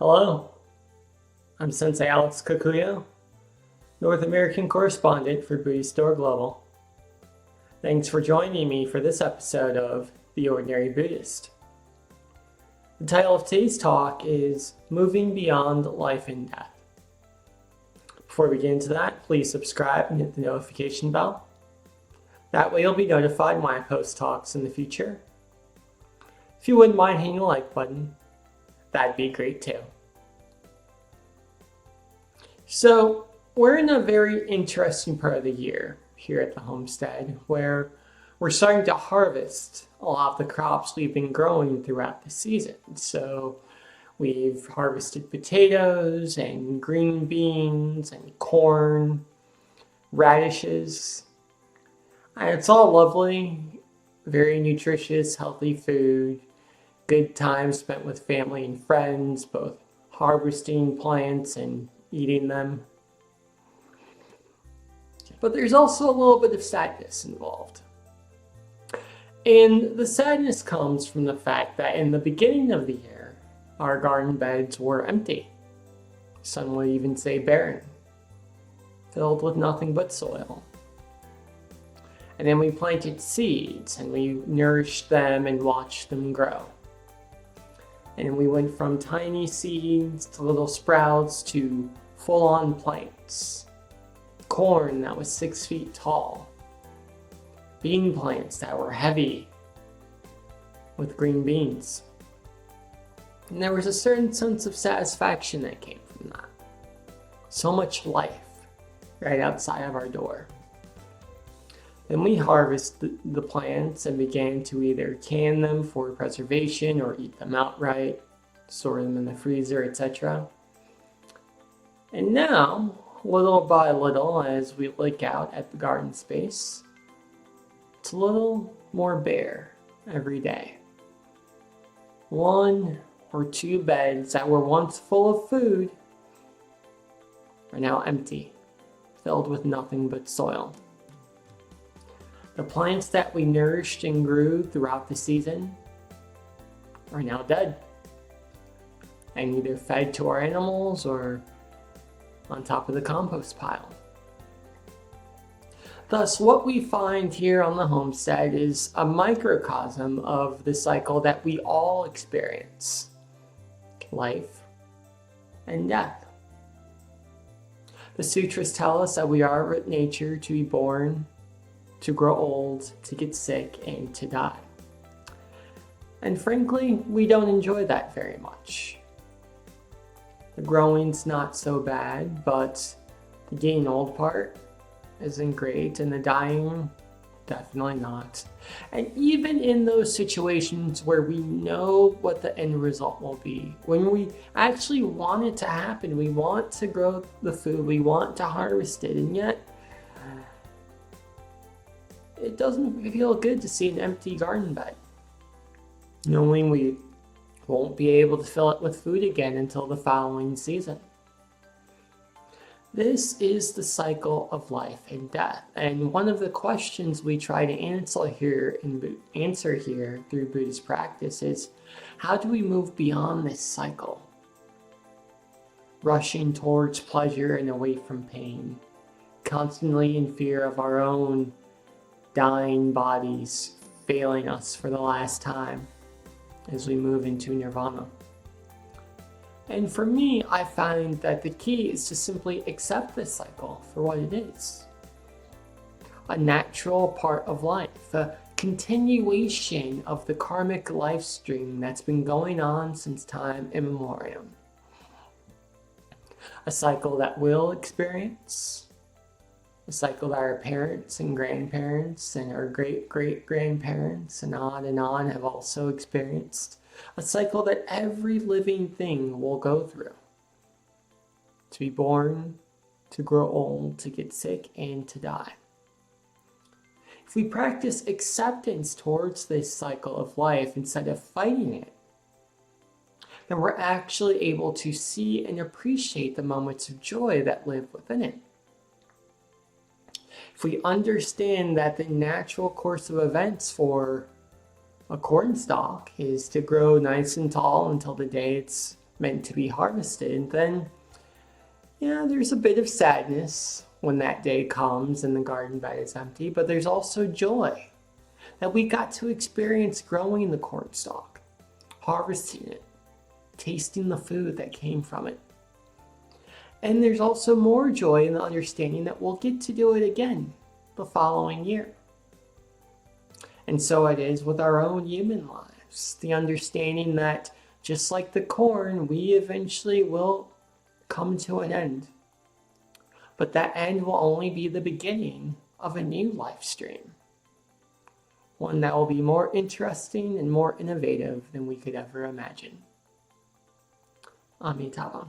Hello, I'm Sensei Kakuyo, North American Correspondent for Buddhistdoor Global. Thanks for joining me for this episode of The Ordinary Buddhist. The title of today's talk is Moving Beyond Life and Death. Before we get into that, please subscribe and hit the notification bell. That way you'll be notified when I post talks in the future. If you wouldn't mind hitting the like button, that'd be great too. So, we're in a very interesting part of the year here at the homestead where we're starting to harvest a lot of the crops we've been growing throughout the season. So, we've harvested potatoes and green beans and corn, radishes. And it's all lovely, very nutritious, healthy food, good time spent with family and friends, both harvesting plants and eating them. But there's also a little bit of sadness involved. And the sadness comes from the fact that in the beginning of the year, our garden beds were empty. Some would even say barren, filled with nothing but soil. And then we planted seeds and we nourished them and watched them grow. And we went from tiny seeds to little sprouts to full-on plants. Corn that was 6 feet tall. Bean plants that were heavy with green beans. And there was a certain sense of satisfaction that came from that. So much life right outside of our door. Then we harvested the plants and began to either can them for preservation or eat them outright, store them in the freezer, etc. And now, little by little, as we look out at the garden space, it's a little more bare every day. 1 or 2 beds that were once full of food are now empty, filled with nothing but soil. The plants that we nourished and grew throughout the season are now dead and either fed to our animals or on top of the compost pile. Thus, what we find here on the homestead is a microcosm of the cycle that we all experience: life and death. The sutras tell us that we are with nature to be born, to grow old, to get sick, and to die. And frankly, we don't enjoy that very much. The growing's not so bad, but the getting old part isn't great, and the dying, definitely not. And even in those situations where we know what the end result will be, when we actually want it to happen, we want to grow the food, we want to harvest it, and yet it doesn't feel good to see an empty garden bed, knowing we won't be able to fill it with food again until the following season. This is the cycle of life and death, and one of the questions we try to answer here through Buddhist practice is, how do we move beyond this cycle? Rushing towards pleasure and away from pain, constantly in fear of our own dying bodies failing us for the last time as we move into nirvana. And for me, I find that the key is to simply accept this cycle for what it is. A natural part of life, a continuation of the karmic life stream that's been going on since time immemorial. A cycle that we'll experience, a cycle that our parents and grandparents and our great-great-grandparents and on have also experienced. A cycle that every living thing will go through. To be born, to grow old, to get sick, and to die. If we practice acceptance towards this cycle of life instead of fighting it, then we're actually able to see and appreciate the moments of joy that live within it. If we understand that the natural course of events for a corn stalk is to grow nice and tall until the day it's meant to be harvested, then yeah, there's a bit of sadness when that day comes and the garden bed is empty, but there's also joy that we got to experience growing the cornstalk, harvesting it, tasting the food that came from it. And there's also more joy in the understanding that we'll get to do it again the following year. And so it is with our own human lives, the understanding that just like the corn, we eventually will come to an end. But that end will only be the beginning of a new life stream. One that will be more interesting and more innovative than we could ever imagine. Amitabha.